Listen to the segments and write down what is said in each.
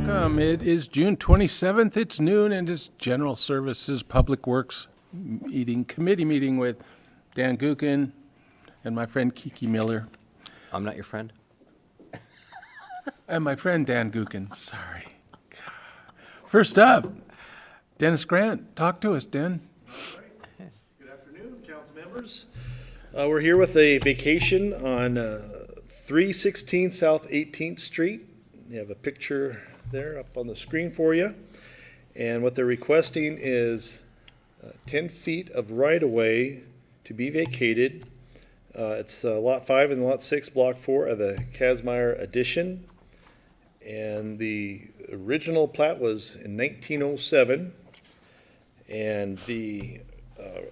welcome. It is June 27th. It's noon, and it's General Services Public Works committee meeting with Dan Gookin and my friend Kiki Miller. I'm not your friend? And my friend Dan Gookin. Sorry. First up, Dennis Grant. Talk to us, Den. Good afternoon, council members. We're here with a vacation on 316 South 18th Street. You have a picture there up on the screen for you. And what they're requesting is 10 feet of right-of-way to be vacated. It's Lot 5 and Lot 6, Block 4 of the Kazmaier addition. And the original plat was in 1907. And the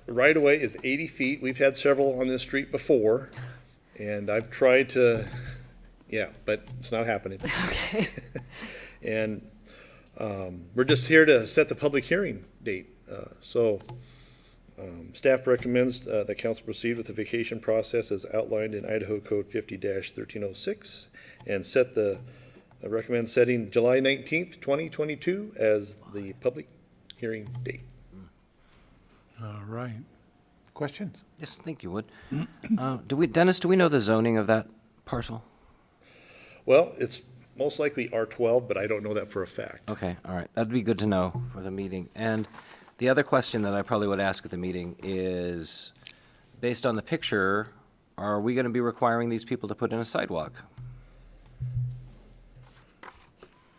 right-of-way is 80 feet. We've had several on this street before. And I've tried to, but it's not happening. Okay. And we're just here to set the public hearing date. Staff recommends the council proceed with the vacation process as outlined in Idaho Code 50-1306 and recommend setting July 19th, 2022 as the public hearing date. All right. Questions? Yes, think you would. Dennis, do we know the zoning of that parcel? Well, it's most likely R12, but I don't know that for a fact. Okay, all right. That'd be good to know for the meeting. And the other question that I probably would ask at the meeting is, based on the picture, are we going to be requiring these people to put in a sidewalk?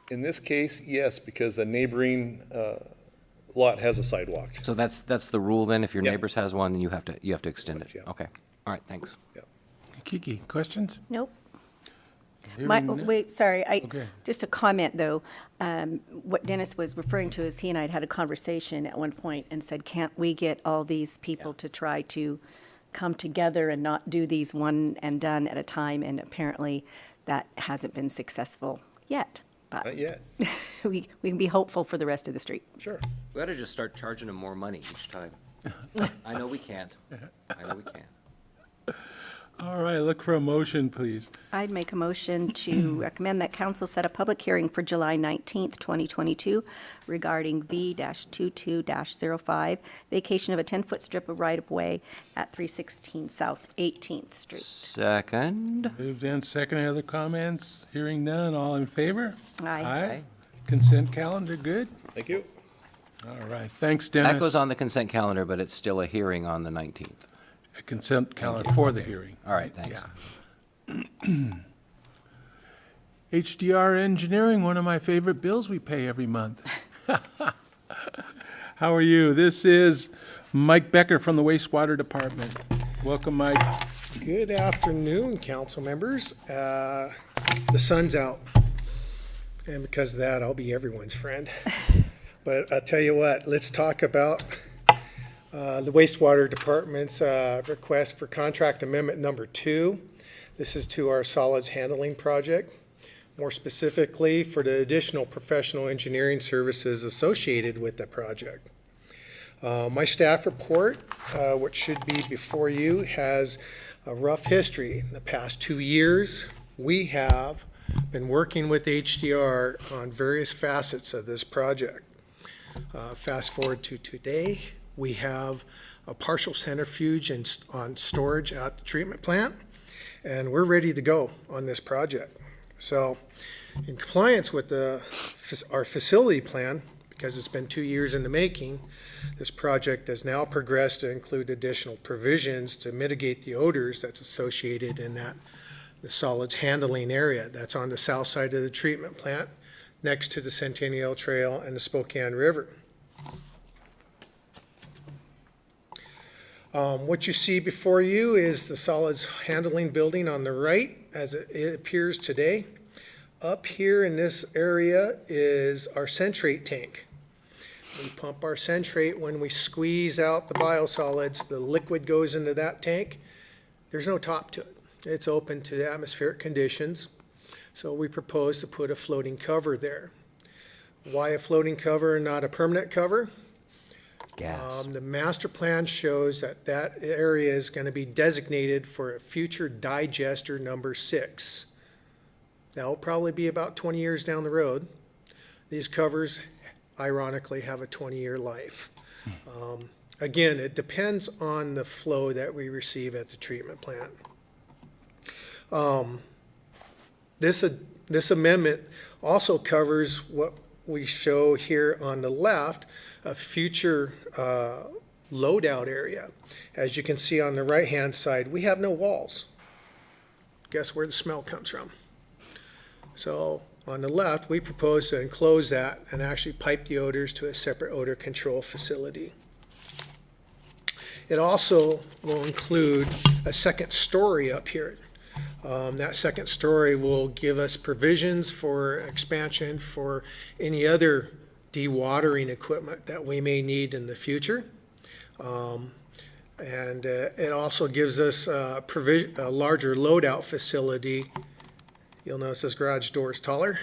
In this case, yes, because the neighboring lot has a sidewalk. So that's the rule then? If your Yeah. neighbors has one, then you have to extend it? Yeah. Okay, all right, thanks. Kiki, questions? Nope. Hearing none? Wait, sorry, Okay. just a comment, though. What Dennis was referring to is he and I had a conversation at one point and said, can't we get all these people to try to come together and not do these one and done at a time? And apparently that hasn't been successful yet. But Not yet. we can be hopeful for the rest of the street. Sure. We ought to just start charging them more money each time. I know we can't. All right, look for a motion, please. I'd make a motion to recommend that council set a public hearing for July 19th, 2022 regarding V-22-05, vacation of a 10-foot strip of right-of-way at 316 South 18th Street. Second. Moved in second. Other comments? Hearing none. All in favor? Aye. Aye. Consent calendar, good? Thank you. All right. Thanks, Dennis. That goes on the consent calendar, but it's still a hearing on the 19th. A consent calendar for the hearing. All right, thanks. Yeah. HDR Engineering, one of my favorite bills we pay every month. How are you? This is Mike Becker from the Wastewater Department. Welcome, Mike. Good afternoon, council members. The sun's out, and because of that, I'll be everyone's friend. But I'll tell you what, let's talk about the wastewater department's request for contract amendment number 2. This is to our solids handling project, more specifically for the additional professional engineering services associated with the project. My staff report, which should be before you, has a rough history. In the past 2 years, we have been working with HDR on various facets of this project. Fast forward to today, we have a partial centrifuge on storage at the treatment plant, and we're ready to go on this project. So, in compliance with our facility plan, because it's been 2 years in the making, this project has now progressed to include additional provisions to mitigate the odors that's associated in the solids handling area. That's on the south side of the treatment plant, next to the Centennial Trail and the Spokane River. What you see before you is the solids handling building on the right as it appears today. Up here in this area is our centrate tank. We pump our centrate. When we squeeze out the biosolids, the liquid goes into that tank. There's no top to it. It's open to the atmospheric conditions. So we propose to put a floating cover there. Why a floating cover and not a permanent cover? Gas. The master plan shows that area is going to be designated for a future digester number 6. That will probably be about 20 years down the road. These covers ironically have a 20-year life. Again, it depends on the flow that we receive at the treatment plant. This amendment also covers what we show here on the left, a future loadout area. As you can see on the right-hand side, we have no walls. Guess where the smell comes from? So on the left, we propose to enclose that and actually pipe the odors to a separate odor control facility. It also will include a second story up here. That second story will give us provisions for expansion for any other dewatering equipment that we may need in the future. And it also gives us a larger loadout facility. You'll notice this garage door is taller,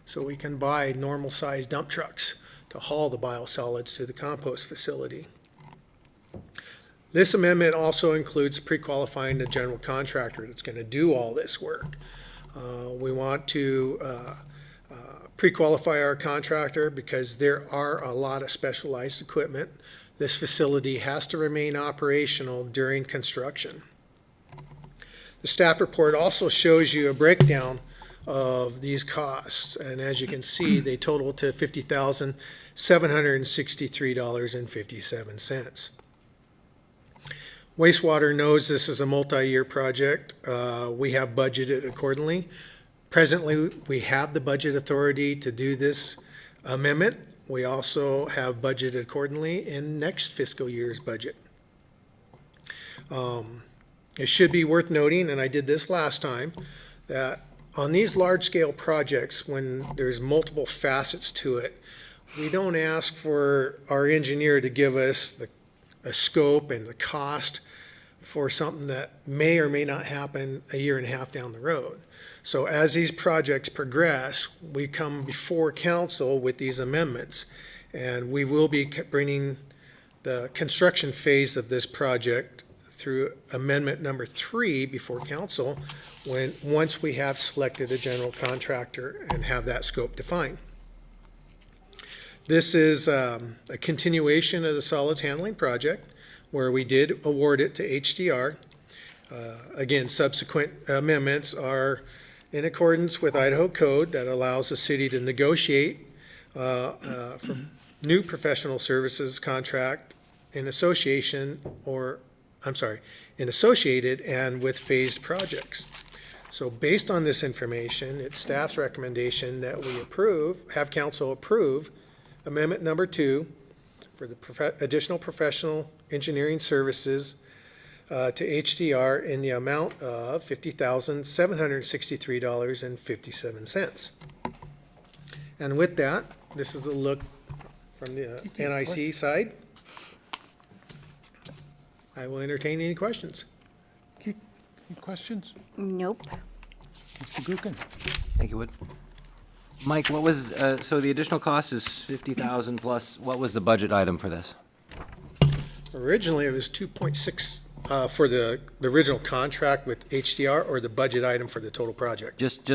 so we can buy normal-sized dump trucks to haul the biosolids to the compost facility. This amendment also includes pre-qualifying the general contractor that's going to do all this work. We want to pre-qualify our contractor because there are a lot of specialized equipment. This facility has to remain operational during construction. The staff report also shows you a breakdown of these costs, and as you can see, they total to $50,763.57. Wastewater knows this is a multi-year project. We have budgeted accordingly. Presently, we have the budget authority to do this amendment. We also have budgeted accordingly in next fiscal year's budget. It should be worth noting, and I did this last time, that on these large-scale projects, when there's multiple facets to it, we don't ask for our engineer to give us a scope and the cost for something that may or may not happen a year and a half down the road. So as these projects progress, we come before council with these amendments, and we will be bringing the construction phase of this project through amendment number 3 before council once we have selected a general contractor and have that scope defined. This is a continuation of the solids handling project where we did award it to HDR. Again, subsequent amendments are in accordance with Idaho code that allows the city to negotiate for new professional services contract in associated and with phased projects. So based on this information, it's staff's recommendation that we have council approve amendment number 2 for the additional professional engineering services to HDR in the amount of $50,763.57. And with that, this is a look from the NIC side. I will entertain any questions. Any questions? Nope. Mr. Gookin? Thank you, Wood. Mike, what was, so the additional cost is 50,000 plus, what was the budget item for this? Originally, it was 2.6 for the original contract with HDR, or the budget item for the total project. Just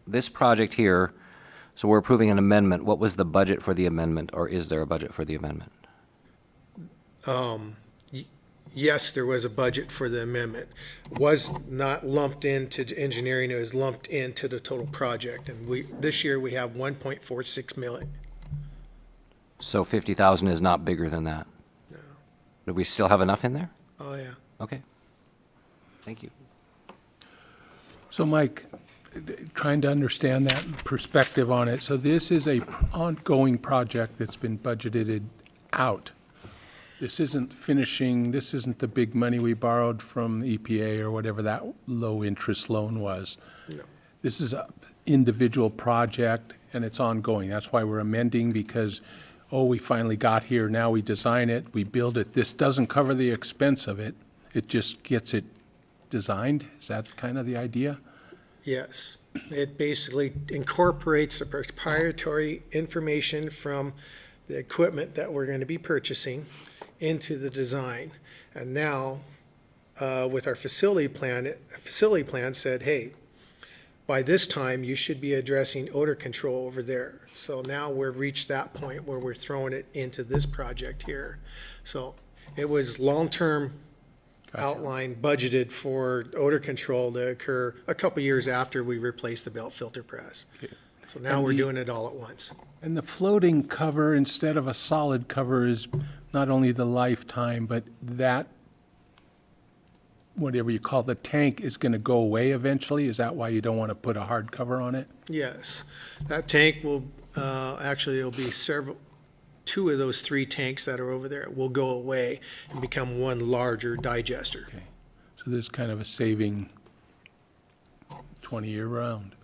this project here, so we're approving an amendment. What was the budget for the amendment, or is there a budget for the amendment? Yes, there was a budget for the amendment. Was not lumped into engineering, it was lumped into the total project. And this year we have 1.46 million. So 50,000 is not bigger than that? No. Do we still have enough in there? Oh, yeah. Okay. Thank you. So Mike, trying to understand that perspective on it. So this is a ongoing project that's been budgeted out. This isn't finishing, this isn't the big money we borrowed from the EPA or whatever that low-interest loan was. No. This is an individual project, and it's ongoing. That's why we're amending, because, we finally got here, now we design it, we build it. This doesn't cover the expense of it, it just gets it designed? Is that kind of the idea? Yes. It basically incorporates the proprietary information from the equipment that we're going to be purchasing into the design. And now, with our facility plan said, hey, by this time, you should be addressing odor control over there. So now we've reached that point where we're throwing it into this project here. So it was long-term outline budgeted for odor control to occur a couple years after we replaced the belt filter press. So now And we're the- doing it all at once. And the floating cover instead of a solid cover is not only the lifetime, but that, whatever you call the tank, is going to go away eventually? Is that why you don't want to put a hard cover on it? Yes, that tank will, actually, it'll be two of those three tanks that are over there will go away and become one larger digester. Okay. So there's kind of a saving 20 year round.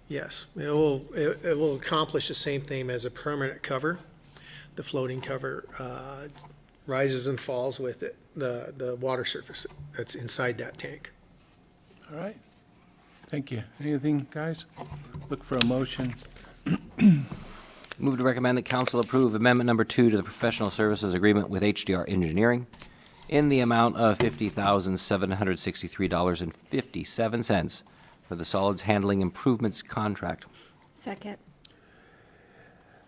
Yes, it will accomplish the same thing as a permanent cover. The floating cover rises and falls with it, the water surface that's inside that tank. All right. Thank you. Anything, guys? Look for a motion. Move to recommend that council approve amendment number 2 to the professional services agreement with HDR Engineering in the amount of $50,763.57 for the solids handling improvements contract. Second.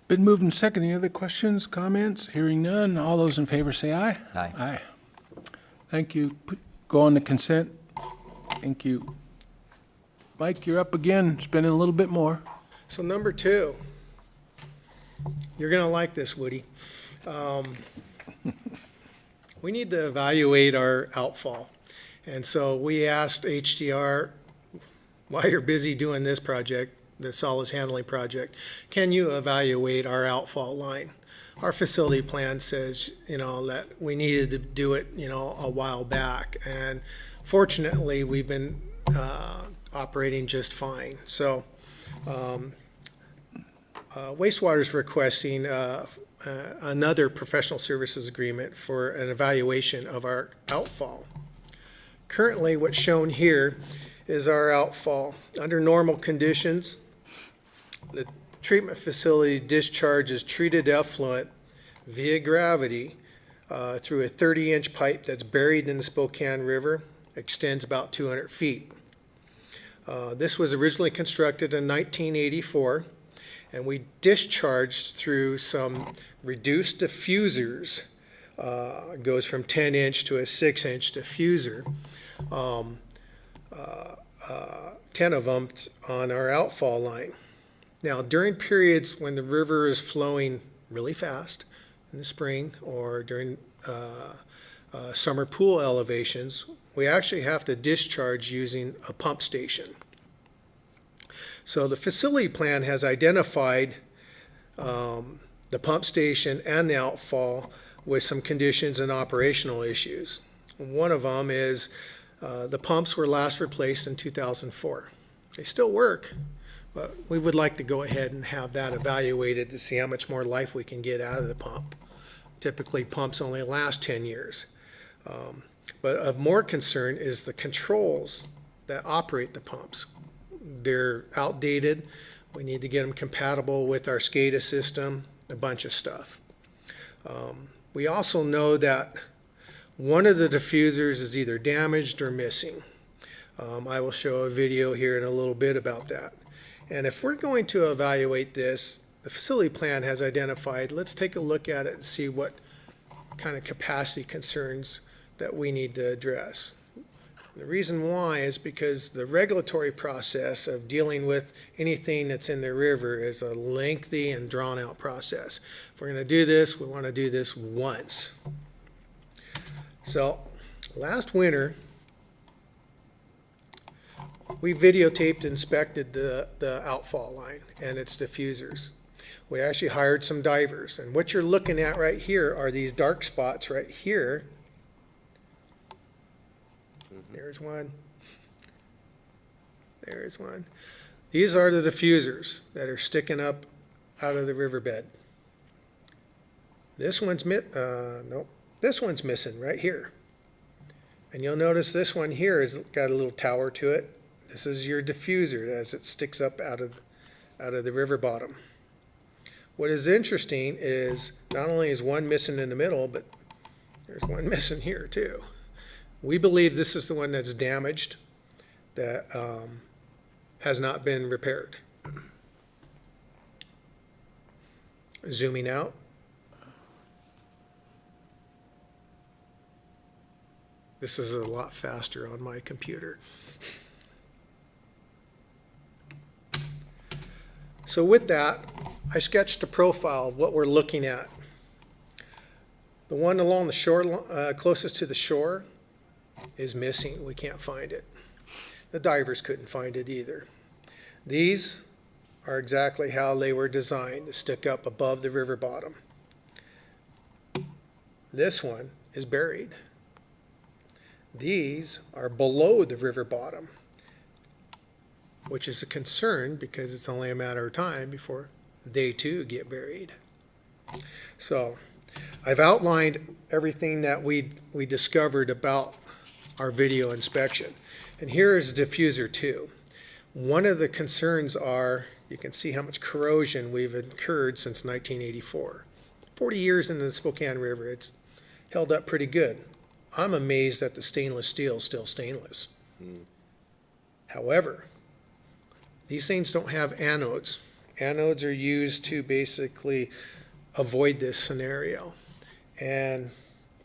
Been moved and second. Any other questions, comments? Hearing none. All those in favor say aye. Aye. Aye. Thank you. Go on to consent. Thank you. Mike, you're up again, spending a little bit more. So number 2, you're gonna like this, Woody. We need to evaluate our outfall. And so we asked HDR, while you're busy doing this project, the solids handling project, can you evaluate our outfall line? Our facility plan says, that we needed to do it, a while back. And fortunately, we've been operating just fine. So Wastewater is requesting another professional services agreement for an evaluation of our outfall. Currently, what's shown here is our outfall. Under normal conditions, the treatment facility discharges treated effluent via gravity through a 30-inch pipe that's buried in the Spokane River, extends about 200 feet. This was originally constructed in 1984, and we discharged through some reduced diffusers. It goes from 10-inch to a 6-inch diffuser. 10 of them on our outfall line. Now, during periods when the river is flowing really fast in the spring or during summer pool elevations, we actually have to discharge using a pump station. So the facility plan has identified the pump station and the outfall with some conditions and operational issues. One of them is the pumps were last replaced in 2004. They still work, but we would like to go ahead and have that evaluated to see how much more life we can get out of the pump. Typically, pumps only last 10 years. But of more concern is the controls that operate the pumps. They're outdated. We need to get them compatible with our SCADA system, a bunch of stuff. We also know that one of the diffusers is either damaged or missing. I will show a video here in a little bit about that. And if we're going to evaluate this, the facility plan has identified, let's take a look at it and see what kind of capacity concerns that we need to address. The reason why is because the regulatory process of dealing with anything that's in the river is a lengthy and drawn-out process. If we're going to do this, we want to do this once. So, last winter, we videotaped and inspected the outfall line and its diffusers. We actually hired some divers, and what you're looking at right here are these dark spots right here. There's one. There's one. These are the diffusers that are sticking up out of the riverbed. This one's nope. This one's missing right here. And you'll notice this one here has got a little tower to it. This is your diffuser as it sticks up out of the river bottom. What is interesting is not only is one missing in the middle, but there's one missing here too. We believe this is the one that's damaged, that has not been repaired. Zooming out. This is a lot faster on my computer. So with that, I sketched a profile of what we're looking at. The one along the shore, closest to the shore, is missing. We can't find it. The divers couldn't find it either. These are exactly how they were designed, to stick up above the river bottom. This one is buried. These are below the river bottom, which is a concern because it's only a matter of time before they too get buried. So I've outlined everything that we discovered about our video inspection. And here is diffuser 2. One of the concerns are, you can see how much corrosion we've incurred since 1984. 40 years in the Spokane River, it's held up pretty good. I'm amazed that the stainless steel is still stainless. However, these things don't have anodes. Anodes are used to basically avoid this scenario. And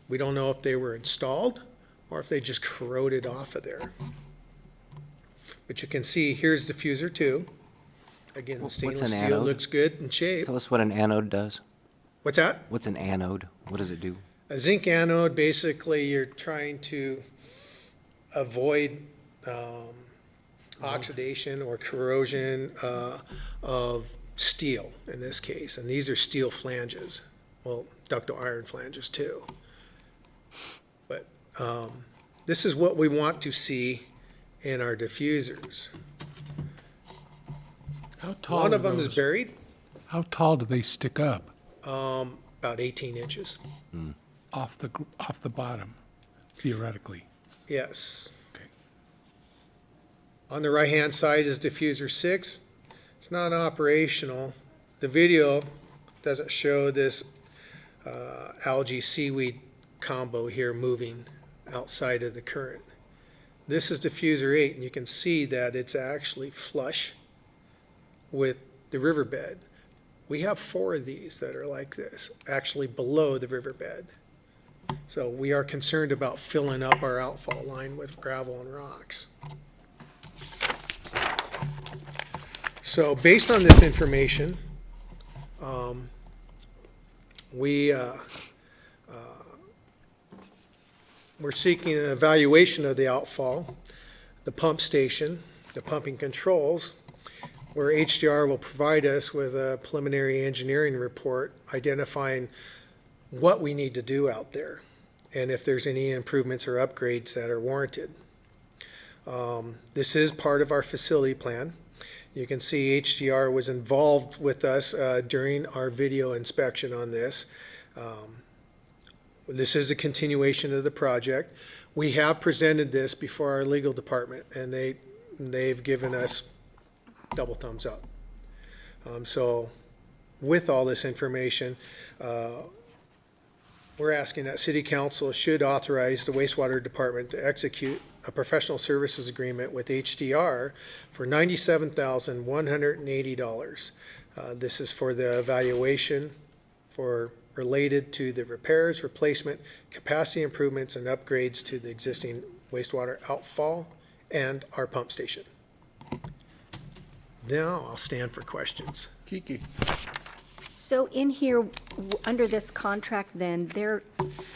we don't know if they were installed or if they just corroded off of there. But you can see here's diffuser 2. Again, the What's stainless an steel anode? looks good in shape. Tell us what an anode does. What's that? What's an anode? What does it do? A zinc anode, basically, you're trying to avoid oxidation or corrosion of steel in this case. And these are steel flanges. Well, ductile iron flanges too. But this is what we want to see in our diffusers. How tall One are of them is those? buried How tall do they stick up about 18 inches. off the bottom, theoretically? Yes. Okay. On the right-hand side is diffuser 6. It's not operational. The video doesn't show this algae seaweed combo here moving outside of the current. This is diffuser 8, and you can see that it's actually flush with the riverbed. We have 4 of these that are like this, actually below the riverbed. So we are concerned about filling up our outfall line with gravel and rocks. So based on this information, we're seeking an evaluation of the outfall, the pump station, the pumping controls, where HDR will provide us with a preliminary engineering report identifying what we need to do out there and if there's any improvements or upgrades that are warranted. This is part of our facility plan. You can see HDR was involved with us during our video inspection on this. This is a continuation of the project. We have presented this before our legal department, and they've given us double thumbs up. So with all this information, we're asking that City Council should authorize the wastewater department to execute a professional services agreement with HDR for $97,180. This is for the evaluation related to the repairs, replacement, capacity improvements, and upgrades to the existing wastewater outfall and our pump station. Now I'll stand for questions. Kiki? So in here, under this contract then,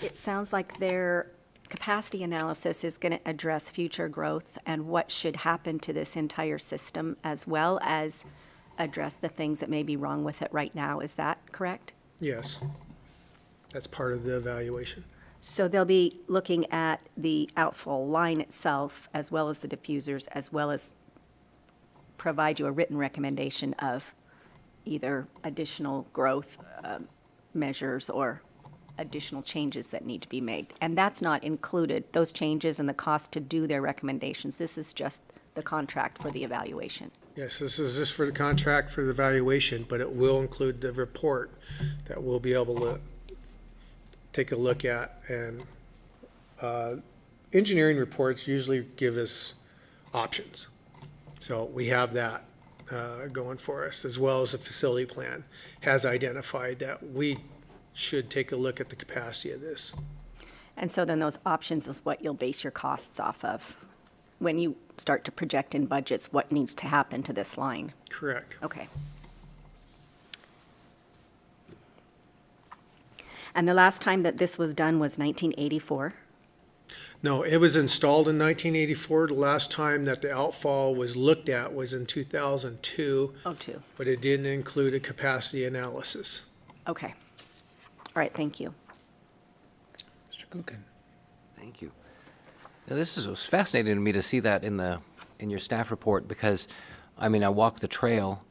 it sounds like their capacity analysis is going to address future growth and what should happen to this entire system, as well as address the things that may be wrong with it right now. Is that correct? Yes, that's part of the evaluation. So they'll be looking at the outfall line itself, as well as the diffusers, as well as provide you a written recommendation of either additional growth measures or additional changes that need to be made. And that's not included, those changes and the cost to do their recommendations. This is just the contract for the evaluation. Yes, this is just for the contract for the evaluation, but it will include the report that we'll be able to take a look at. And engineering reports usually give us options. So we have that going for us, as well as the facility plan has identified that we should take a look at the capacity of this. And so then those options is what you'll base your costs off of. When you start to project in budgets, what needs to happen to this line? Correct. Okay. And the last time that this was done was 1984? No, it was installed in 1984. The last time that the outfall was looked at was in 2002, Oh, two. but it didn't include a capacity analysis. Okay. All right, thank you. Mr. Gookin. Thank you. Now, was fascinating to me to see that in your staff report, because, I mean, I walk the trail,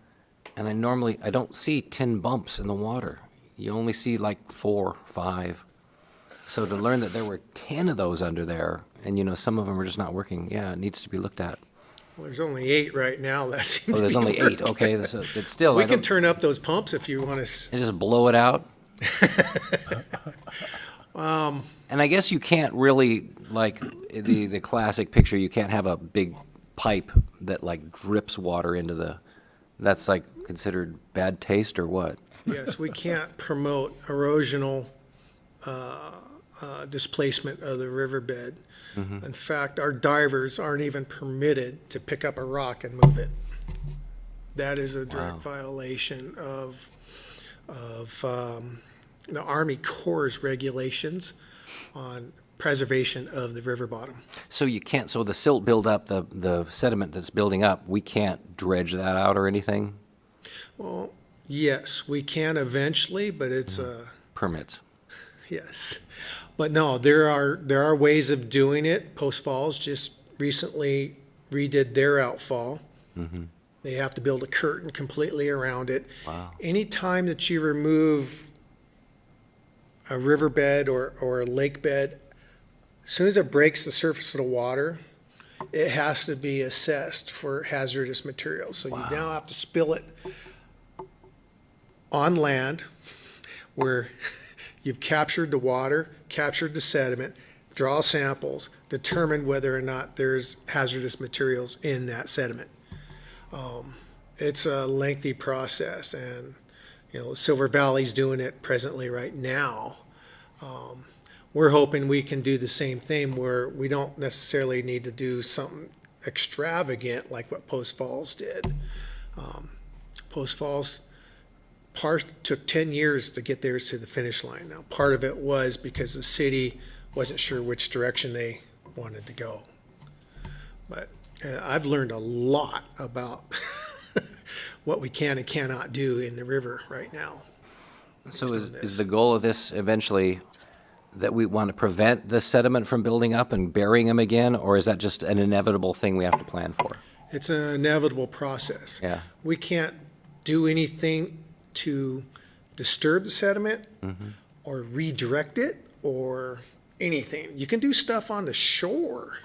and I don't see 10 bumps in the water. You only see like 4, 5. So to learn that there were 10 of those under there, and, some of them are just not working, yeah, it needs to be looked at. Well, there's only 8 right now that seem Oh, to there's be only 8, okay, so it's still, We can turn up those pumps if you want to. and just blow it out? And I guess you can't really, like, the classic picture, you can't have a big pipe that, like, drips water into that's, like, considered bad taste or what? Yes, we can't promote erosional displacement of the riverbed. In fact, our divers aren't even permitted to pick up a rock and move it. That is a direct violation of the Army Corps' regulations on preservation of the river bottom. So you can't, so the silt buildup, the sediment that's building up, we can't dredge that out or anything? Well, yes, we can eventually, but it's Permits. yes. But no, there are ways of doing it. Post Falls just recently redid their outfall. They have to build a curtain completely around it. Wow. Anytime that you remove a riverbed or a lake bed, as soon as it breaks the surface of the water, it has to be assessed for hazardous materials. So you now have to spill it on land where you've captured the water, captured the sediment, draw samples, determine whether or not there's hazardous materials in that sediment. It's a lengthy process, and Silver Valley's doing it presently right now. We're hoping we can do the same thing where we don't necessarily need to do something extravagant like what Post Falls did. Post Falls took 10 years to get theirs to the finish line. Now, part of it was because the city wasn't sure which direction they wanted to go. But I've learned a lot about what we can and cannot do in the river right now. So based is on this. is the goal of this eventually that we want to prevent the sediment from building up and burying them again, or is that just an inevitable thing we have to plan for? It's an inevitable process. Yeah. We can't do anything to disturb the sediment or redirect it or anything. You can do stuff on the shore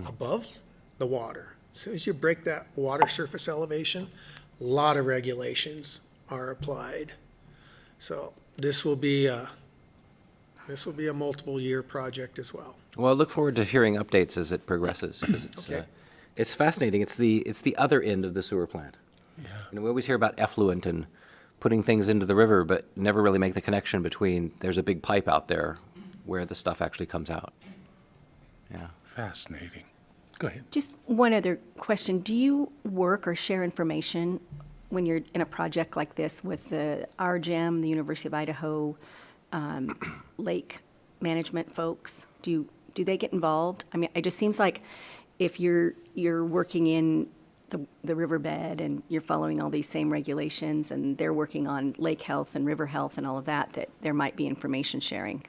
above the water. As soon as you break that water surface elevation, a lot of regulations are applied. So this will be a multiple year project as well. Well, I look forward to hearing updates as it progresses, because Okay. It's fascinating. It's the other end of the sewer plant. We always hear about effluent and putting things into the river, but never really make the connection between there's a big pipe out there where the stuff actually comes out. Yeah. Fascinating. Go ahead. Just one other question. Do you work or share information when you're in a project like this with the RGEM, the University of Idaho, lake management folks? Do they get involved? I mean, it just seems like if you're working in the riverbed and you're following all these same regulations and they're working on lake health and river health and all of that, that there might be information sharing.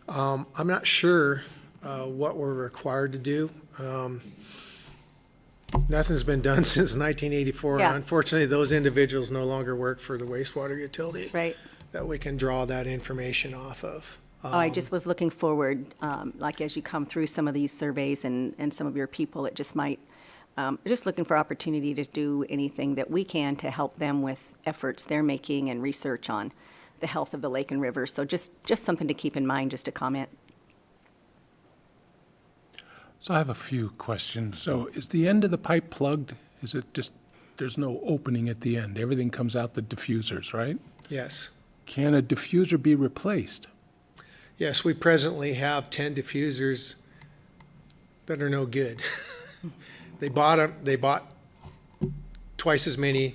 I'm not sure what we're required to do. Nothing's been done since 1984. Yeah. Unfortunately, those individuals no longer work for the wastewater utility. Right. That we can draw that information off of. I just was looking forward, like as you come through some of these surveys and some of your people, it just might, just looking for opportunity to do anything that we can to help them with efforts they're making and research on the health of the lake and river. So just something to keep in mind, just a comment. So I have a few questions. So is the end of the pipe plugged? Is it just, there's no opening at the end? Everything comes out the diffusers, right? Yes. Can a diffuser be replaced? Yes, we presently have 10 diffusers that are no good. They bought twice as many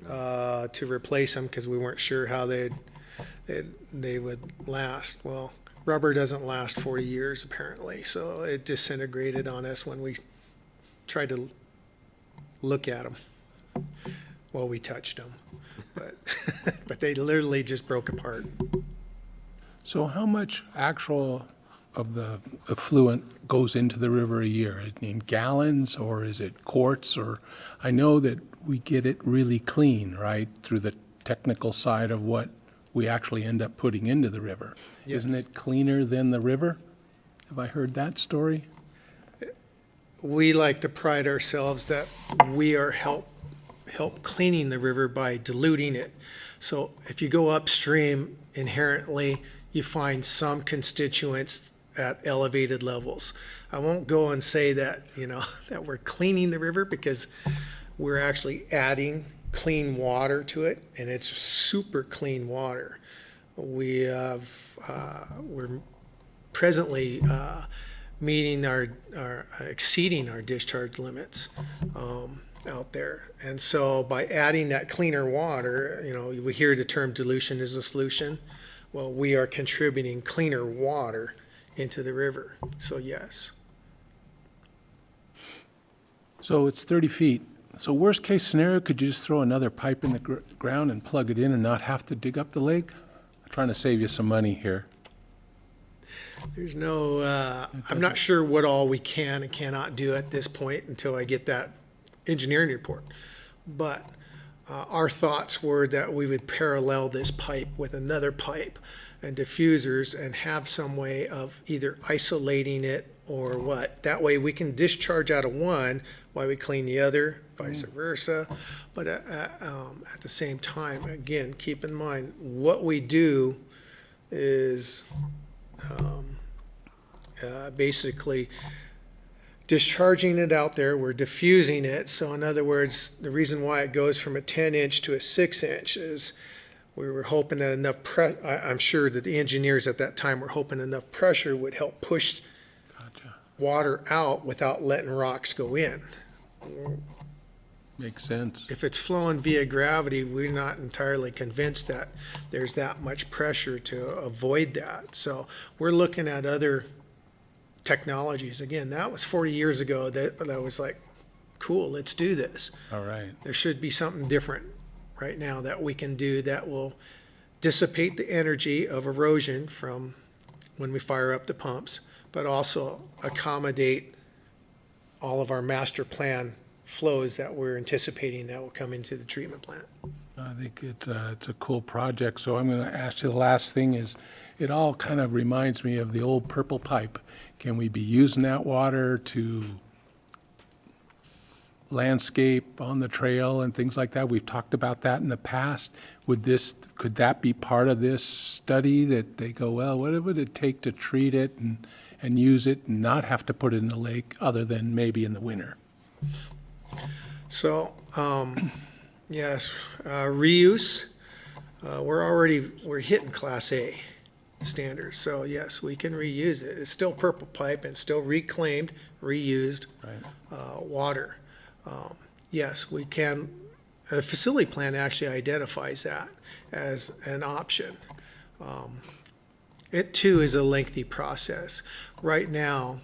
to replace them because we weren't sure how they would last. Well, rubber doesn't last 40 years apparently, so it disintegrated on us when we tried to look at them. Well, we touched them, but they literally just broke apart. So how much actual of the effluent goes into the river a year? In gallons, or is it quarts? Or I know that we get it really clean, right, through the technical side of what we actually end up putting into the river. Yes. Isn't it cleaner than the river? Have I heard that story? We like to pride ourselves that we are help cleaning the river by diluting it. So if you go upstream, inherently, you find some constituents at elevated levels. I won't go and say that, that we're cleaning the river, because we're actually adding clean water to it, and it's super clean water. We're presently meeting exceeding our discharge limits out there. And so by adding that cleaner water, we hear the term dilution is a solution. Well, we are contributing cleaner water into the river. So yes. So it's 30 feet. So worst case scenario, could you just throw another pipe in the ground and plug it in and not have to dig up the lake? I'm trying to save you some money here. There's no, I'm not sure what all we can and cannot do at this point until I get that engineering report. But our thoughts were that we would parallel this pipe with another pipe and diffusers and have some way of either isolating it or what. That way we can discharge out of one while we clean the other, vice versa. But at the same time, again, keep in mind, what we do is basically discharging it out there, we're diffusing it. So in other words, the reason why it goes from a 10-inch to a 6-inch is we were hoping that enough I'm sure that the engineers at that time were hoping enough pressure would help push water out without letting rocks go in. Makes sense. If it's flowing via gravity, we're not entirely convinced that there's that much pressure to avoid that. So we're looking at other technologies. Again, that was 40 years ago that was like, cool, let's do this. All right. There should be something different right now that we can do that will dissipate the energy of erosion from when we fire up the pumps, but also accommodate all of our master plan flows that we're anticipating that will come into the treatment plant. I think it's a cool project. So I'm going to ask you, the last thing is, it all kind of reminds me of the old purple pipe. Can we be using that water to landscape on the trail and things like that? We've talked about that in the past. Could that be part of this study, that they go, well, what would it take to treat it and use it and not have to put it in the lake other than maybe in the winter? So, yes, reuse, we're hitting Class A standards. So yes, we can reuse it. It's still purple pipe and still reclaimed, reused water. Yes, we can. The facility plan actually identifies that as an option. It too is a lengthy process. Right now,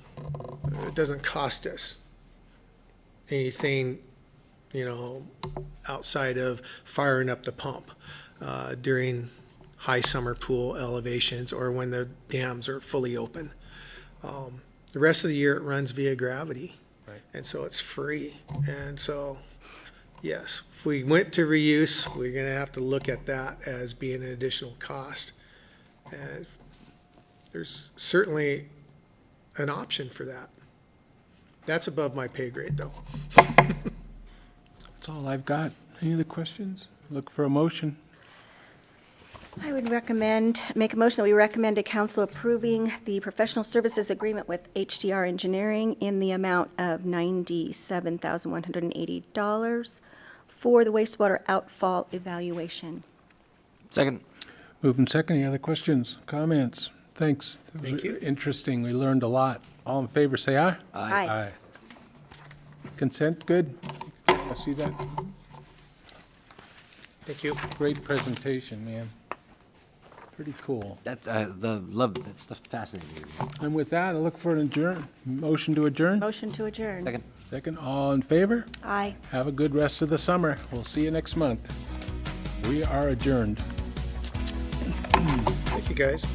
it doesn't cost us anything, outside of firing up the pump during high summer pool elevations or when the dams are fully open. The rest of the year it runs via gravity, and so it's free. And so, yes, if we went to reuse, we're going to have to look at that as being an additional cost. And there's certainly an option for that. That's above my pay grade, though. That's all I've got. Any other questions? Look for a motion. I would make a motion that we recommend to council approving the professional services agreement with HDR Engineering in the amount of $97,180 for the wastewater outfall evaluation. Second. Moving second, any other questions, comments? Thanks. It was Thank you. Interesting, we learned a lot. All in favor, say aye. Aye. Consent, good? I see that. Thank you. Great presentation, man. Pretty cool. That's, love, that stuff fascinating me. And with that, I look for an motion to adjourn. Motion to adjourn. Second. Second, all in favor? Aye. Have a good rest of the summer. We'll see you next month. We are adjourned. Thank you, guys.